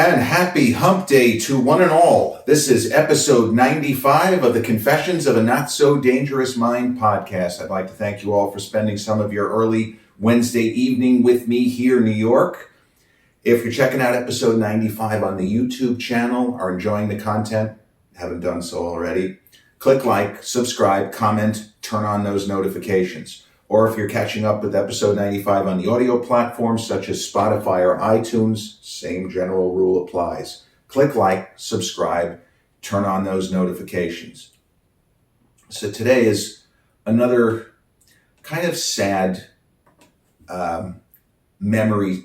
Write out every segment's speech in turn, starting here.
And happy hump day to one and all. This is episode 95 of the Confessions of a Not So Dangerous Mind podcast. I'd like to thank you all for spending some of your early Wednesday evening with me here in New York. If you're checking out episode 95 on the YouTube channel, are enjoying the content, haven't done so already, click like, subscribe, comment, turn on those notifications. Or if you're catching up with episode 95 on the audio platforms such as Spotify or iTunes, same general rule applies. Click like, subscribe, turn on those notifications. So today is another kind of sad memory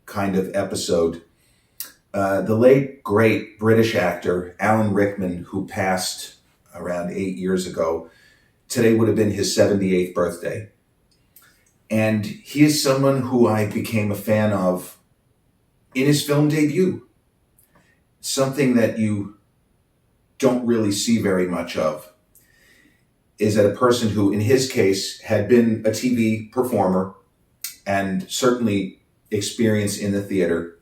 kind of episode. The late, great British actor Alan Rickman, who passed around 8 years ago, today would have been his 78th birthday. And he is someone who I became a fan of in his film debut. Something that you don't really see very much of is that a person who, in his case, had been a TV performer and certainly experienced in the theater,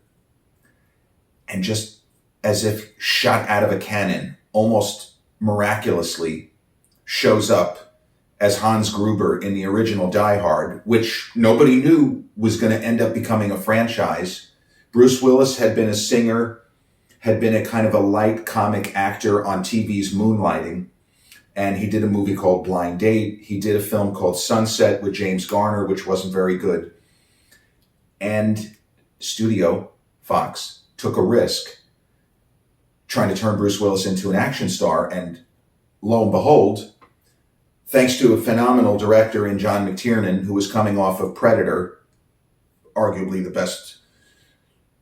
and just as if shot out of a cannon, almost miraculously shows up as Hans Gruber in the original Die Hard, which nobody knew was going to end up becoming a franchise. Bruce Willis had been a singer, had been a kind of a light comic actor on TV's Moonlighting, and he did a movie called Blind Date. He did a film called Sunset with James Garner, which wasn't very good. And Studio Fox took a risk trying to turn Bruce Willis into an action star, and lo and behold, thanks to a phenomenal director in John McTiernan, who was coming off of Predator, arguably the best,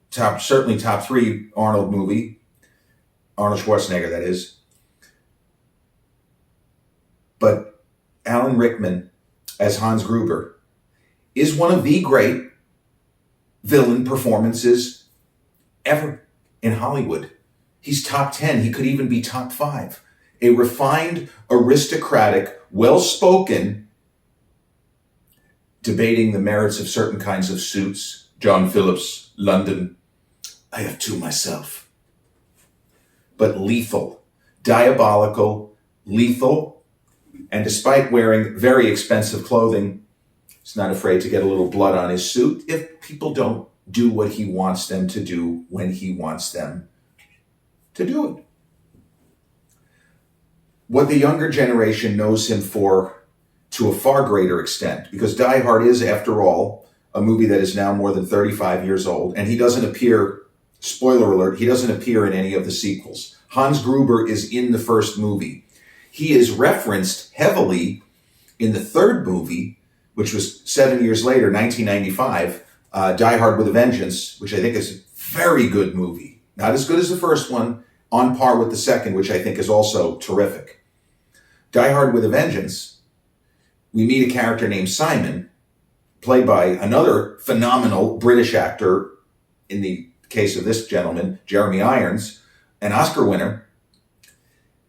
certainly top three Arnold movie, Arnold Schwarzenegger, that is. But Alan Rickman, as Hans Gruber, is one of the great villain performances ever in Hollywood. He's top 10. He could even be top 5. A refined, aristocratic, well-spoken, debating the merits of certain kinds of suits. John Phillips, London. I have two myself. But lethal, diabolical, lethal, and despite wearing very expensive clothing, he's not afraid to get a little blood on his suit if people don't do what he wants them to do when he wants them to do it. What the younger generation knows him for to a far greater extent, because Die Hard is, after all, a movie that is now more than 35 years old, and he doesn't appear, spoiler alert, he doesn't appear in any of the sequels. Hans Gruber is in the first movie. He is referenced heavily in the third movie, which was 7 years later, 1995, Die Hard with a Vengeance, which I think is a very good movie. Not as good as the first one, on par with the second, which I think is also terrific. Die Hard with a Vengeance, we meet a character named Simon, played by another phenomenal British actor, in the case of this gentleman, Jeremy Irons, an Oscar winner,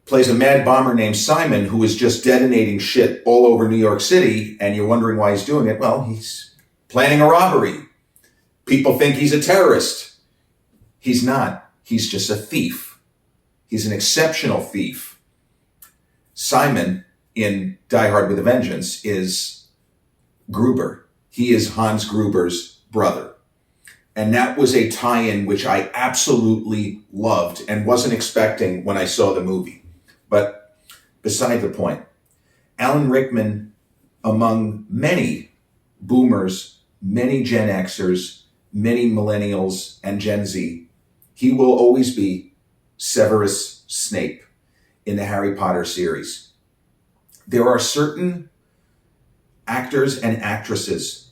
plays a mad bomber named Simon who is just detonating shit all over New York City, and you're wondering why he's doing it. Well, he's planning a robbery. People think he's a terrorist. He's not. He's just a thief. He's an exceptional thief. Simon in Die Hard with a Vengeance is Gruber. He is Hans Gruber's brother. And that was a tie-in which I absolutely loved and wasn't expecting when I saw the movie. But beside the point, Alan Rickman, among many boomers, many Gen Xers, many millennials, and Gen Z, he will always be Severus Snape in the Harry Potter series. There are certain actors and actresses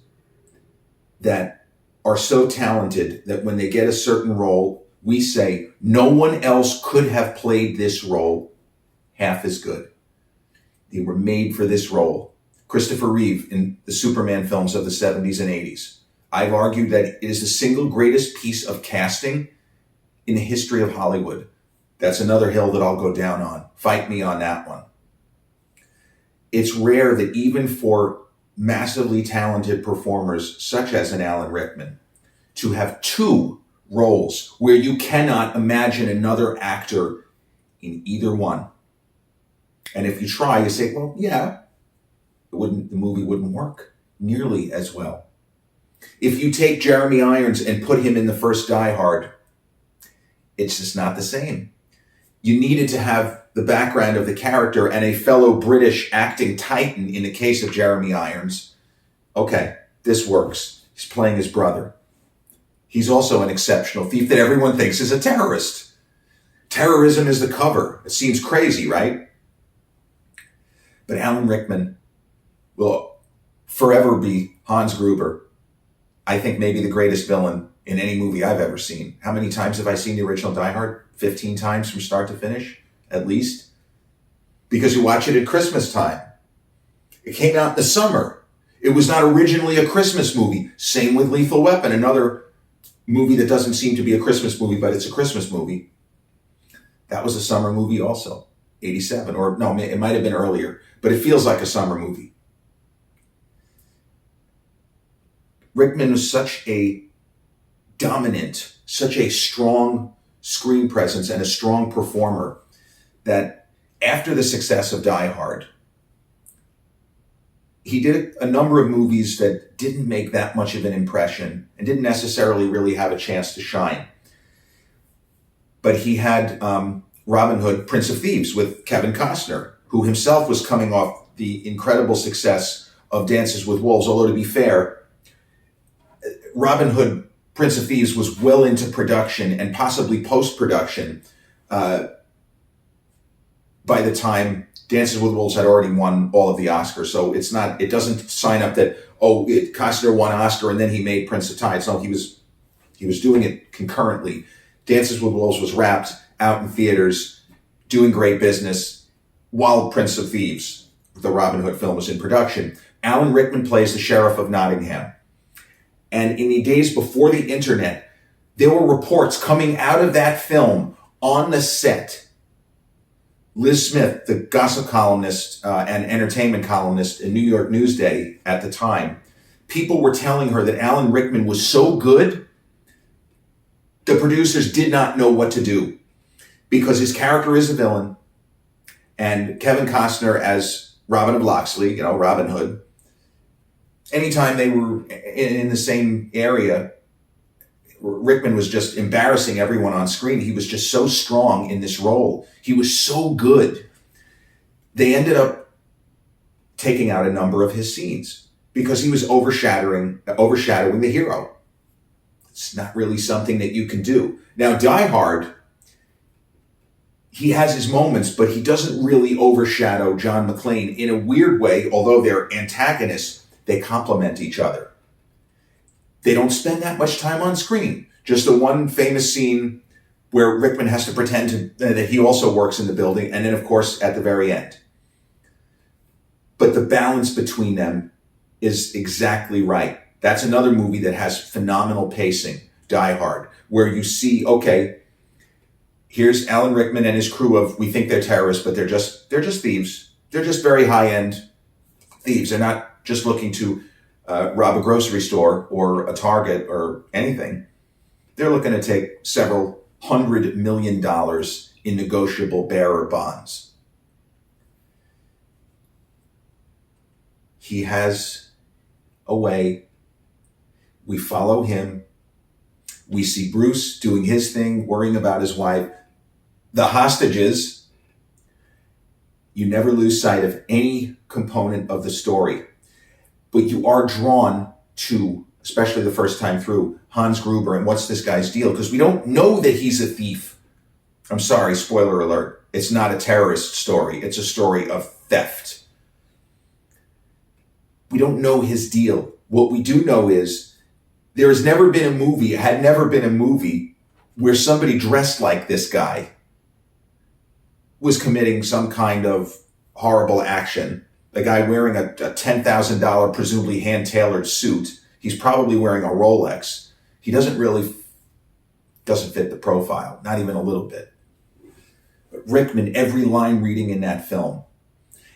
that are so talented that when they get a certain role, we say, no one else could have played this role half as good. They were made for this role. Christopher Reeve in the Superman films of the 70s and 80s. I've argued that it is the single greatest piece of casting in the history of Hollywood. That's another hill that I'll go down on. Fight me on that one. It's rare that even for massively talented performers such as an Alan Rickman to have two roles where you cannot imagine another actor in either one. And if you try, you say, well, yeah, the movie wouldn't work nearly as well. If you take Jeremy Irons and put him in the first Die Hard, it's just not the same. You needed to have the background of the character and a fellow British acting titan in the case of Jeremy Irons. Okay, this works. He's playing his brother. He's also an exceptional thief that everyone thinks is a terrorist. Terrorism is the cover. It seems crazy, right? But Alan Rickman will forever be Hans Gruber. I think maybe the greatest villain in any movie I've ever seen. How many times have I seen the original Die Hard? 15 times from start to finish, at least. Because you watch it at Christmas time. It came out in the summer. It was not originally a Christmas movie. Same with Lethal Weapon, another movie that doesn't seem to be a Christmas movie, but it's a Christmas movie. That was a summer movie also, 87, or no, it might have been earlier, but it feels like a summer movie. Rickman was such a dominant, such a strong screen presence and a strong performer that after the success of Die Hard, he did a number of movies that didn't make that much of an impression and didn't necessarily really have a chance to shine. But he had Robin Hood, Prince of Thieves with Kevin Costner, who himself was coming off the incredible success of Dances with Wolves. Although to be fair, Robin Hood, Prince of Thieves was well into production and possibly post-production by the time Dances with Wolves had already won all of the Oscars. So it doesn't sign up that, Costner won Oscar and then he made Prince of Tides. No, he was doing it concurrently. Dances with Wolves was wrapped, out in theaters, doing great business, while Prince of Thieves, the Robin Hood film, was in production. Alan Rickman plays the Sheriff of Nottingham. And in the days before the internet, there were reports coming out of that film on the set. Liz Smith, the gossip columnist and entertainment columnist in New York Newsday at the time, people were telling her that Alan Rickman was so good, the producers did not know what to do because his character is a villain and Kevin Costner as Robin of Locksley, Robin Hood. Anytime they were in the same area, Rickman was just embarrassing everyone on screen. He was just so strong in this role. He was so good. They ended up taking out a number of his scenes because he was overshadowing the hero. It's not really something that you can do. Now, Die Hard, he has his moments, but he doesn't really overshadow John McClane in a weird way. Although they're antagonists, they complement each other. They don't spend that much time on screen. Just the one famous scene where Rickman has to pretend that he also works in the building, and then, of course, at the very end. But the balance between them is exactly right. That's another movie that has phenomenal pacing, Die Hard, where you see, okay, here's Alan Rickman and his crew of, we think they're terrorists, but they're just thieves. They're just very high-end thieves. They're not just looking to rob a grocery store or a Target or anything. They're looking to take several $100 million in negotiable bearer bonds. He has a way. We follow him. We see Bruce doing his thing, worrying about his wife. The hostages, you never lose sight of any component of the story. But you are drawn to, especially the first time through, Hans Gruber and what's this guy's deal? Because we don't know that he's a thief. I'm sorry, spoiler alert. It's not a terrorist story. It's a story of theft. We don't know his deal. What we do know is there has never been a movie, had never been a movie where somebody dressed like this guy was committing some kind of horrible action. The guy wearing a $10,000, presumably hand-tailored suit. He's probably wearing a Rolex. He doesn't fit the profile, not even a little bit. But Rickman, every line reading in that film,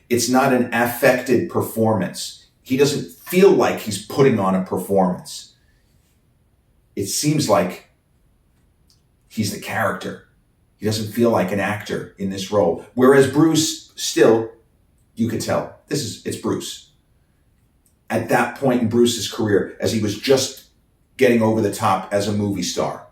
it's not an affected performance. He doesn't feel like he's putting on a performance. It seems like He's the character. He doesn't feel like an actor in this role. Whereas Bruce, still, you could tell, it's Bruce. At that point in Bruce's career, as he was just getting over the top as a movie star,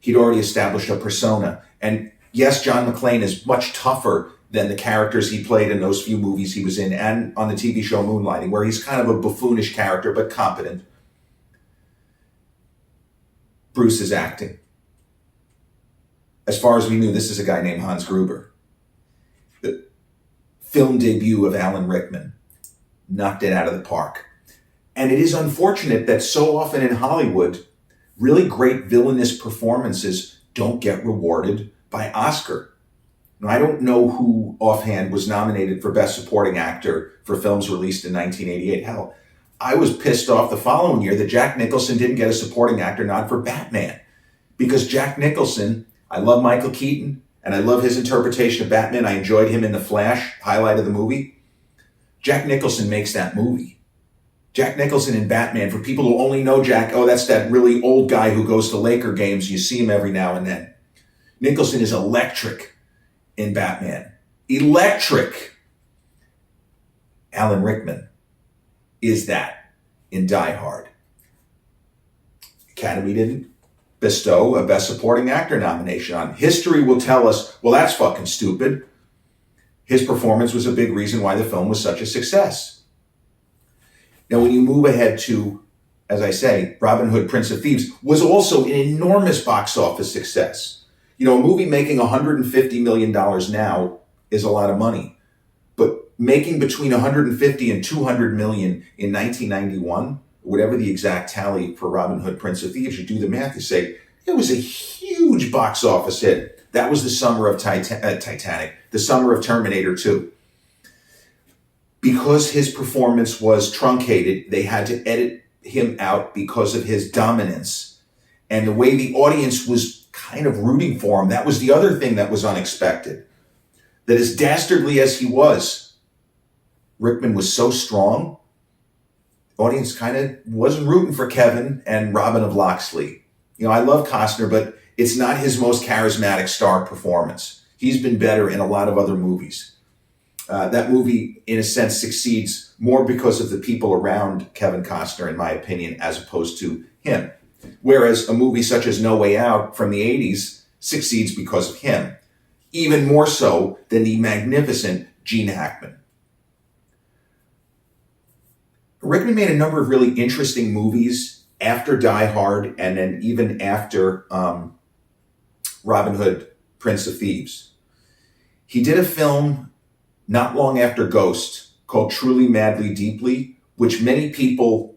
he'd already established a persona. And yes, John McClane is much tougher than the characters he played in those few movies he was in and on the TV show Moonlighting, where he's kind of a buffoonish character, but competent. Bruce is acting. As far as we knew, this is a guy named Hans Gruber. The film debut of Alan Rickman knocked it out of the park. And it is unfortunate that so often in Hollywood, really great villainous performances don't get rewarded by Oscar. Now, I don't know who offhand was nominated for Best Supporting Actor for films released in 1988. Hell, I was pissed off the following year that Jack Nicholson didn't get a supporting actor nod for Batman. Because Jack Nicholson, I love Michael Keaton, and I love his interpretation of Batman. I enjoyed him in The Flash, highlight of the movie. Jack Nicholson makes that movie. Jack Nicholson in Batman, for people who only know Jack, oh, that's that really old guy who goes to Laker games. You see him every now and then. Nicholson is electric in Batman. Electric. Alan Rickman is that in Die Hard. Academy didn't bestow a Best Supporting Actor nomination on him. History will tell us, well, that's fucking stupid. His performance was a big reason why the film was such a success. Now, when you move ahead to, as I say, Robin Hood, Prince of Thieves was also an enormous box office success. You know, a movie making $150 million now is a lot of money. But making between 150 and 200 million in 1991, whatever the exact tally for Robin Hood, Prince of Thieves, you do the math, you say, it was a huge box office hit. That was the summer of Titanic, the summer of Terminator 2. Because his performance was truncated, they had to edit him out because of his dominance. And the way the audience was kind of rooting for him, that was the other thing that was unexpected. That as dastardly as he was, Rickman was so strong, the audience kind of wasn't rooting for Kevin and Robin of Locksley. You know, I love Costner, but it's not his most charismatic star performance. He's been better in a lot of other movies. That movie, in a sense, succeeds more because of the people around Kevin Costner, in my opinion, as opposed to him. Whereas a movie such as No Way Out from the 80s succeeds because of him. Even more so than the magnificent Gene Hackman. Rickman made a number of really interesting movies after Die Hard and then even after Robin Hood, Prince of Thieves. He did a film not long after Ghost called Truly, Madly, Deeply, which many people,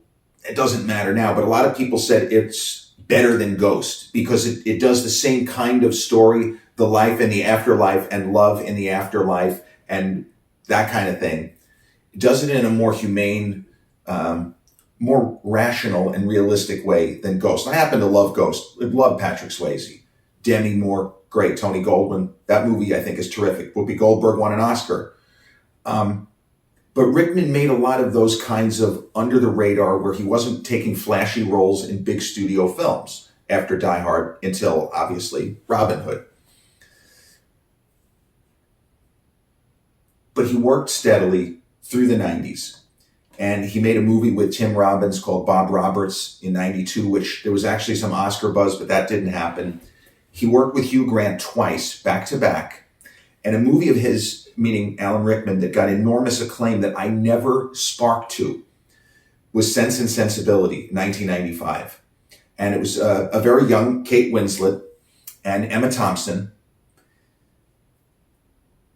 it doesn't matter now, but a lot of people said it's better than Ghost because it does the same kind of story, the life in the afterlife and love in the afterlife and that kind of thing. It does it in a more humane, more rational and realistic way than Ghost. I happen to love Ghost. I love Patrick Swayze. Demi Moore, great. Tony Goldwyn. That movie, I think, is terrific. Whoopi Goldberg won an Oscar. But Rickman made a lot of those kinds of under the radar where he wasn't taking flashy roles in big studio films after Die Hard until, obviously, Robin Hood. But he worked steadily through the 90s. And he made a movie with Tim Robbins called Bob Roberts in 92, which there was actually some Oscar buzz, but that didn't happen. He worked with Hugh Grant twice, back to back. And a movie of his, meaning Alan Rickman, that got enormous acclaim that I never sparked to was Sense and Sensibility, 1995. And it was a very young Kate Winslet and Emma Thompson.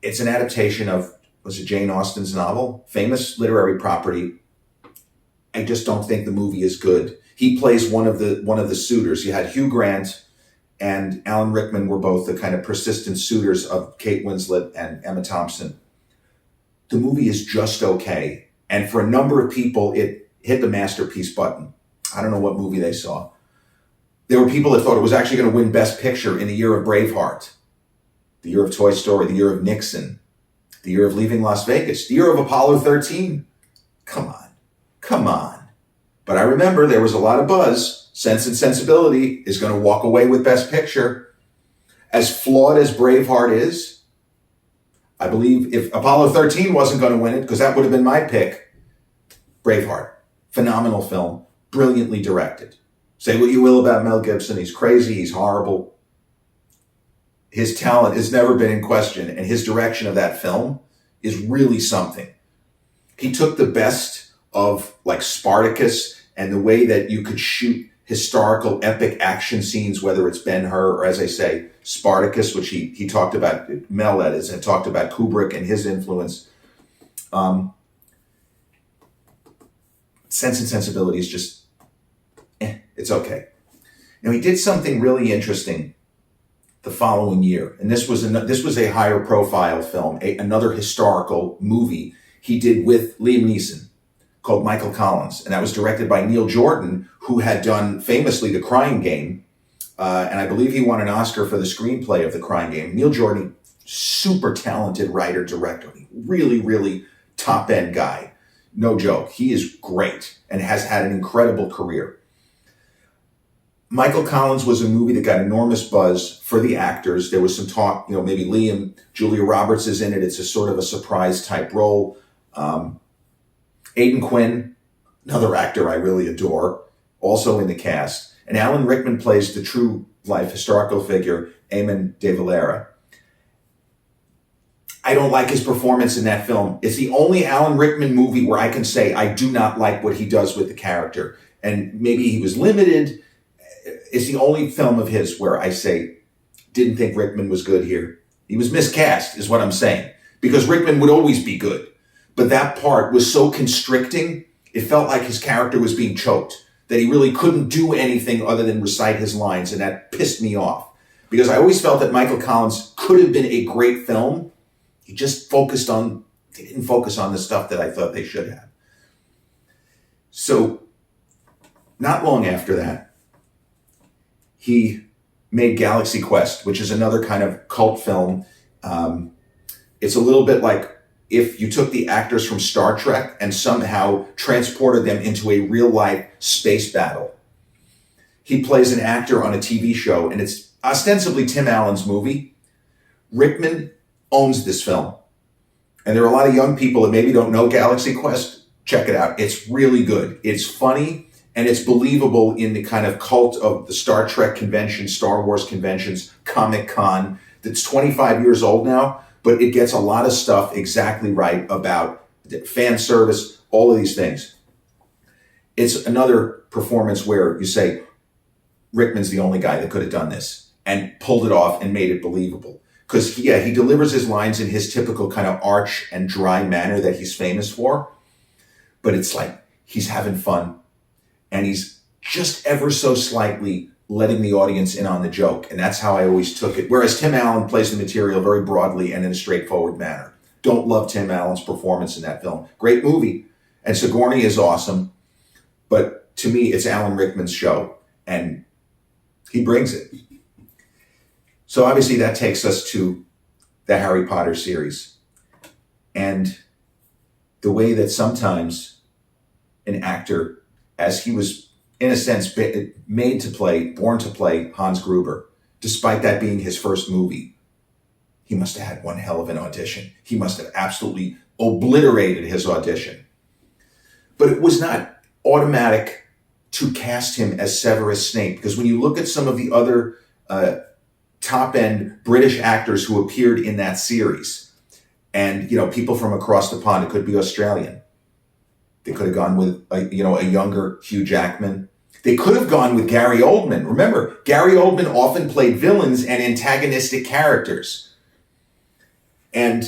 It's an adaptation of, was it Jane Austen's novel? Famous literary property. I just don't think the movie is good. He plays one of the suitors. You had Hugh Grant and Alan Rickman were both the kind of persistent suitors of Kate Winslet and Emma Thompson. The movie is just okay. And for a number of people, it hit the masterpiece button. I don't know what movie they saw. There were people that thought it was actually going to win Best Picture in the year of Braveheart, the year of Toy Story, the year of Nixon, the year of Leaving Las Vegas, the year of Apollo 13. Come on. But I remember there was a lot of buzz, Sense and Sensibility is going to walk away with Best Picture. As flawed as Braveheart is, I believe if Apollo 13 wasn't going to win it, because that would have been my pick, Braveheart. Phenomenal film, brilliantly directed. Say what you will about Mel Gibson. He's crazy, he's horrible. His talent has never been in question, and his direction of that film is really something. He took the best of like Spartacus and the way that you could shoot historical epic action scenes, whether it's Ben-Hur or, as I say, Spartacus, which he talked about, Mel that is, and talked about Kubrick and his influence. Sense and Sensibility is just, it's okay. Now he did something really interesting the following year, and this was a higher profile film, another historical movie he did with Liam Neeson called Michael Collins, and that was directed by Neil Jordan, who had done famously The Crying Game, and I believe he won an Oscar for the screenplay of The Crying Game. Neil Jordan, super talented writer, director, really, really top-end guy. No joke. He is great and has had an incredible career. Michael Collins was a movie that got enormous buzz for the actors. There was some talk, maybe Liam, Julia Roberts is in it. It's a sort of a surprise type role. Aidan Quinn, another actor I really adore, also in the cast. And Alan Rickman plays the true life historical figure, Eamon de Valera. I don't like his performance in that film. It's the only Alan Rickman movie where I can say I do not like what he does with the character. And maybe he was limited. It's the only film of his where I say, didn't think Rickman was good here. He was miscast, is what I'm saying. Because Rickman would always be good. But that part was so constricting, it felt like his character was being choked, that he really couldn't do anything other than recite his lines, and that pissed me off. Because I always felt that Michael Collins could have been a great film. He just didn't focus on the stuff that I thought they should have. So, not long after that, he made Galaxy Quest, which is another kind of cult film. It's a little bit like if you took the actors from Star Trek and somehow transported them into a real-life space battle. He plays an actor on a TV show, and it's ostensibly Tim Allen's movie. Rickman owns this film. And there are a lot of young people that maybe don't know Galaxy Quest. Check it out. It's really good. It's funny, and it's believable in the kind of cult of the Star Trek conventions, Star Wars conventions, Comic-Con, that's 25 years old now, but it gets a lot of stuff exactly right about fan service, all of these things. It's another performance where you say, Rickman's the only guy that could have done this and pulled it off and made it believable. Because, he delivers his lines in his typical kind of arch and dry manner that he's famous for, but it's like he's having fun and he's just ever so slightly letting the audience in on the joke. And that's how I always took it. Whereas Tim Allen plays the material very broadly and in a straightforward manner. Don't love Tim Allen's performance in that film. Great movie. And Sigourney is awesome. But to me, it's Alan Rickman's show. And he brings it. So obviously that takes us to the Harry Potter series. And the way that sometimes an actor, as he was in a sense, born to play Hans Gruber. Despite that being his first movie, he must have had one hell of an audition. He must have absolutely obliterated his audition. But it was not automatic to cast him as Severus Snape, because when you look at some of the other top-end British actors who appeared in that series, and people from across the pond, it could be Australian. They could have gone with a younger Hugh Jackman. They could have gone with Gary Oldman. Remember, Gary Oldman often played villains and antagonistic characters. And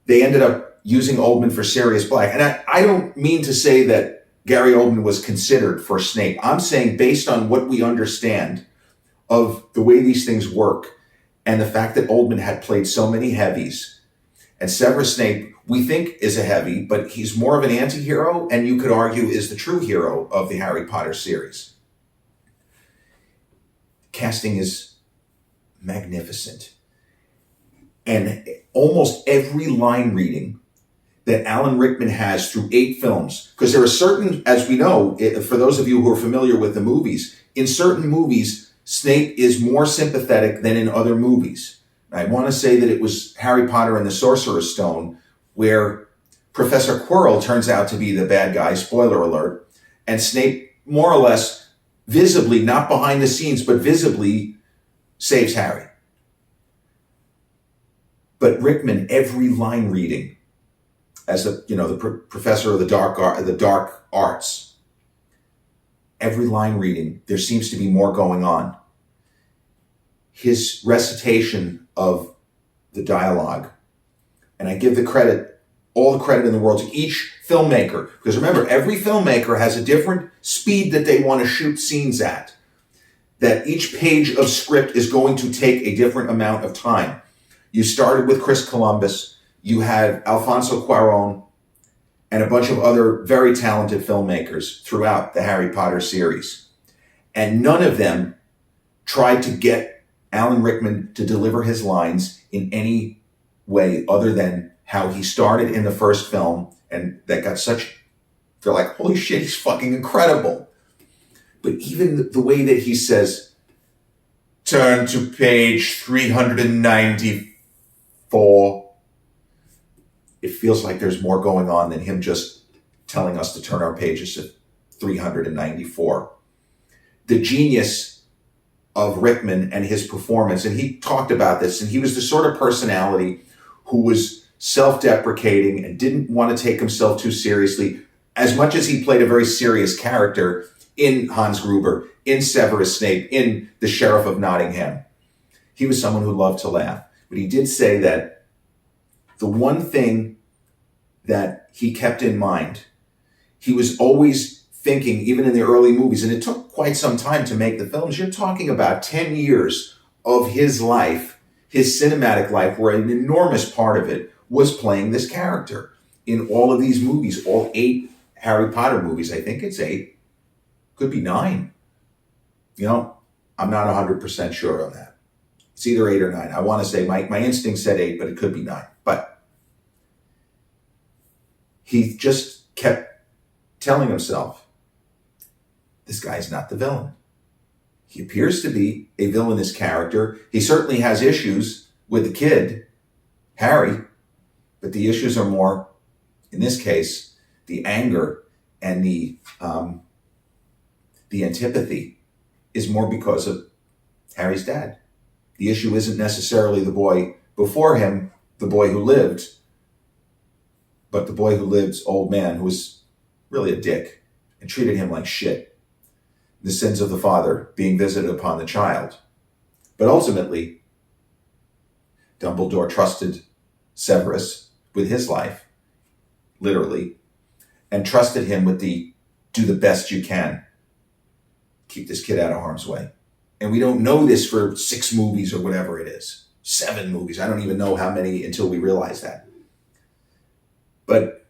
they ended up using Oldman for Sirius Black. And I don't mean to say that Gary Oldman was considered for Snape. I'm saying based on what we understand of the way these things work and the fact that Oldman had played so many heavies, and Severus Snape, we think, is a heavy, but he's more of an anti-hero, and you could argue is the true hero of the Harry Potter series. Casting is magnificent. And almost every line reading that Alan Rickman has through 8 films. Because there are certain, as we know, for those of you who are familiar with the movies, in certain movies, Snape is more sympathetic than in other movies. I want to say that it was Harry Potter and the Sorcerer's Stone, where Professor Quirrell turns out to be the bad guy, spoiler alert, and Snape more or less visibly, not behind the scenes, but visibly saves Harry. But Rickman, every line reading, as the professor of the dark arts, every line reading, there seems to be more going on. His recitation of the dialogue, and I give all the credit in the world to each filmmaker, because remember, every filmmaker has a different speed that they want to shoot scenes at, that each page of script is going to take a different amount of time. You started with Chris Columbus, you had Alfonso Cuarón, and a bunch of other very talented filmmakers throughout the Harry Potter series. And none of them tried to get Alan Rickman to deliver his lines in any way other than how he started in the first film, and that got they're like, holy shit, he's fucking incredible. But even the way that he says, turn to page 394, it feels like there's more going on than him just telling us to turn our pages to 394. The genius of Rickman and his performance, and he talked about this, and he was the sort of personality who was self-deprecating and didn't want to take himself too seriously, as much as he played a very serious character in Hans Gruber, in Severus Snape, in the Sheriff of Nottingham. He was someone who loved to laugh. But he did say that the one thing that he kept in mind, he was always thinking, even in the early movies, and it took quite some time to make the films, you're talking about 10 years of his life, his cinematic life, where an enormous part of it was playing this character in all of these movies, all 8 Harry Potter movies. I think it's 8, could be 9. I'm not 100% sure on that. It's either 8 or 9. I want to say my instinct said 8, but it could be 9. But he just kept telling himself, this guy's not the villain. He appears to be a villainous character. He certainly has issues with the kid, Harry, but the issues are more, in this case, the anger and the antipathy is more because of Harry's dad. The issue isn't necessarily the boy before him, the boy who lived, but the boy who lived's old man, who was really a dick and treated him like shit. The sins of the father being visited upon the child. But ultimately, Dumbledore trusted Severus with his life, literally, and trusted him with do the best you can. Keep this kid out of harm's way. And we don't know this for 6 movies or whatever it is. 7 movies. I don't even know how many until we realize that. But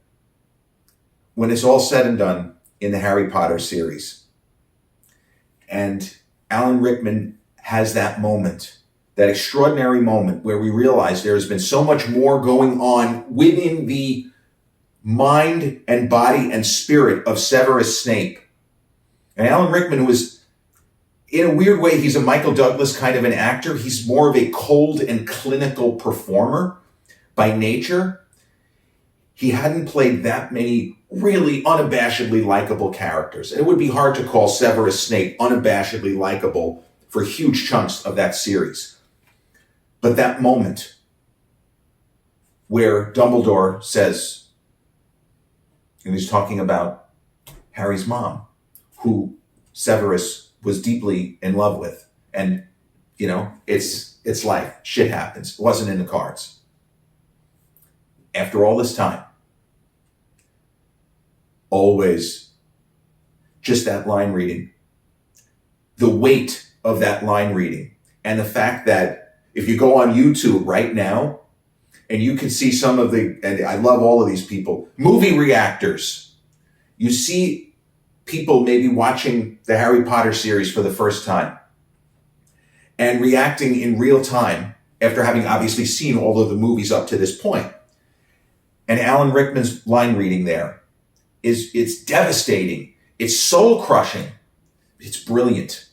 when it's all said and done in the Harry Potter series, and Alan Rickman has that moment, that extraordinary moment where we realize there has been so much more going on within the mind and body and spirit of Severus Snape. And Alan Rickman was, in a weird way, he's a Michael Douglas kind of an actor. He's more of a cold and clinical performer by nature. He hadn't played that many really unabashedly likable characters. And it would be hard to call Severus Snape unabashedly likable for huge chunks of that series. But that moment where Dumbledore says, and he's talking about Harry's mom, who Severus was deeply in love with. And, it's life. Shit happens. It wasn't in the cards. After all this time, always just that line reading, the weight of that line reading, and the fact that if you go on YouTube right now, and you can see some of and I love all of these people, movie reactors, you see people maybe watching the Harry Potter series for the first time and reacting in real time after having obviously seen all of the movies up to this point. And Alan Rickman's line reading there it's devastating. It's soul crushing. It's brilliant.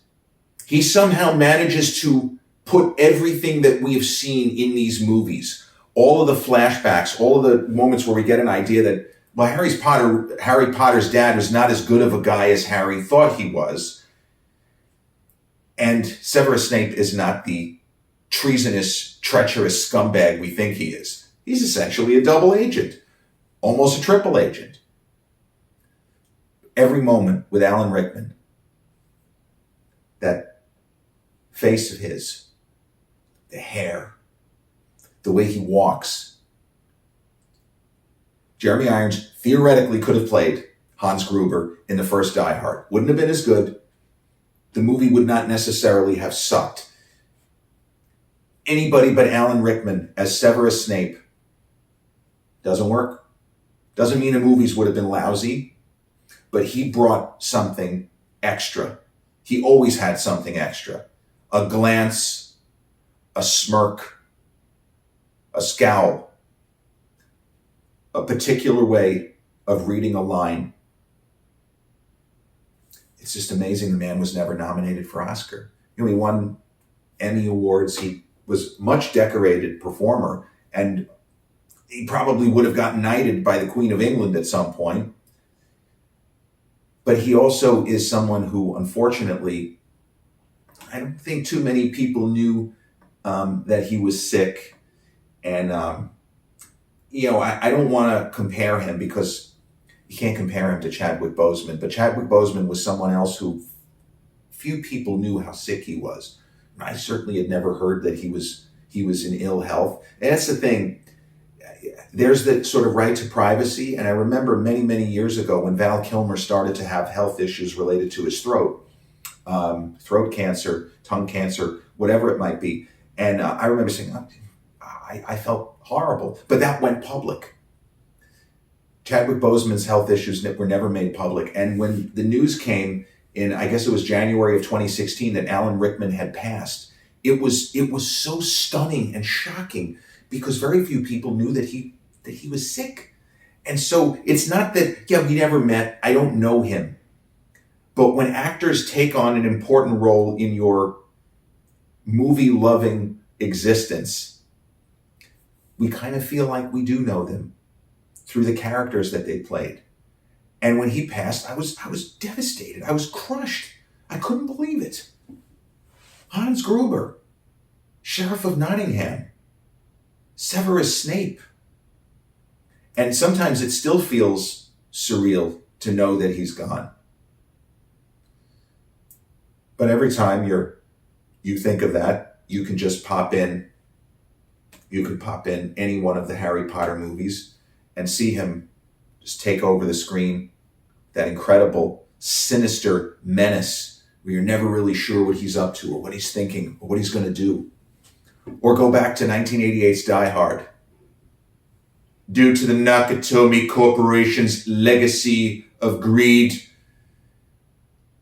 He somehow manages to put everything that we've seen in these movies, all of the flashbacks, all of the moments where we get an idea that, well, Harry Potter's dad was not as good of a guy as Harry thought he was. And Severus Snape is not the treasonous, treacherous scumbag we think he is. He's essentially a double agent, almost a triple agent. Every moment with Alan Rickman, that face of his, the hair, the way he walks. Jeremy Irons theoretically could have played Hans Gruber in the first Die Hard. Wouldn't have been as good. The movie would not necessarily have sucked. Anybody but Alan Rickman as Severus Snape doesn't work. Doesn't mean the movies would have been lousy, but he brought something extra. He always had something extra. A glance, a smirk, a scowl, a particular way of reading a line. It's just amazing the man was never nominated for Oscar. He won Emmy Awards. He was a much decorated performer, and he probably would have gotten knighted by the Queen of England at some point. But he also is someone who, unfortunately, I don't think too many people knew that he was sick. And, I don't want to compare him because you can't compare him to Chadwick Boseman. But Chadwick Boseman was someone else who few people knew how sick he was. I certainly had never heard that he was in ill health. And that's the thing. There's the sort of right to privacy. And I remember many, many years ago when Val Kilmer started to have health issues related to his throat cancer, tongue cancer, whatever it might be. And I remember saying, I felt horrible, but that went public. Chadwick Boseman's health issues were never made public. And when the news came in, I guess it was January of 2016, that Alan Rickman had passed, it was so stunning and shocking because very few people knew that he was sick. And so it's not that, we never met, I don't know him. But when actors take on an important role in your movie-loving existence, we kind of feel like we do know them through the characters that they played. And when he passed, I was devastated. I was crushed. I couldn't believe it. Hans Gruber, Sheriff of Nottingham, Severus Snape. And sometimes it still feels surreal to know that he's gone. But every time you think of that, you can just pop in. You could pop in any one of the Harry Potter movies and see him just take over the screen. That incredible, sinister menace where you're never really sure what he's up to or what he's thinking or what he's going to do. Or go back to 1988's Die Hard. Due to the Nakatomi Corporation's legacy of greed,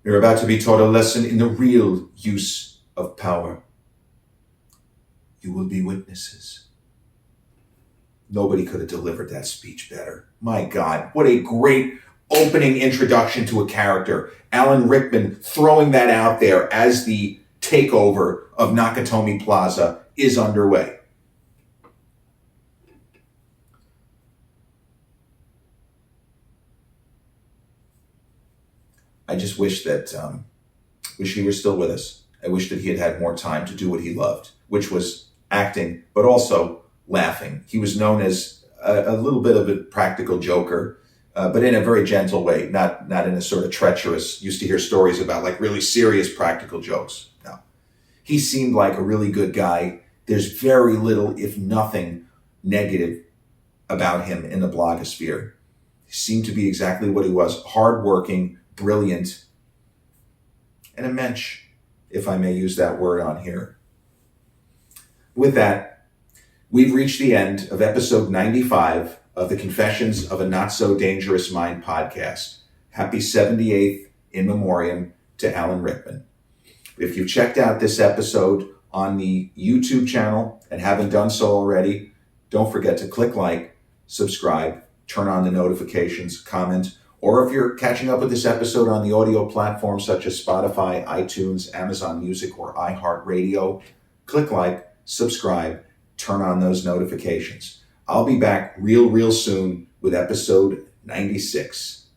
you're about to be taught a lesson in the real use of power. You will be witnesses. Nobody could have delivered that speech better. My God, what a great opening introduction to a character. Alan Rickman throwing that out there as the takeover of Nakatomi Plaza is underway. I just wish he were still with us. I wish that he had had more time to do what he loved, which was acting, but also laughing. He was known as a little bit of a practical joker, but in a very gentle way, not in a sort of treacherous, used to hear stories about like really serious practical jokes. No. He seemed like a really good guy. There's very little, if nothing, negative about him in the blogosphere. He seemed to be exactly what he was, hardworking, brilliant, and a mensch, if I may use that word on here. With that, we've reached the end of episode 95 of the Confessions of a Not So Dangerous Mind podcast. Happy 78th in memoriam to Alan Rickman. If you've checked out this episode on the YouTube channel and haven't done so already, don't forget to click like, subscribe, turn on the notifications, comment, or if you're catching up with this episode on the audio platforms such as Spotify, iTunes, Amazon Music, or iHeartRadio, click like, subscribe, turn on those notifications. I'll be back real soon with episode 96.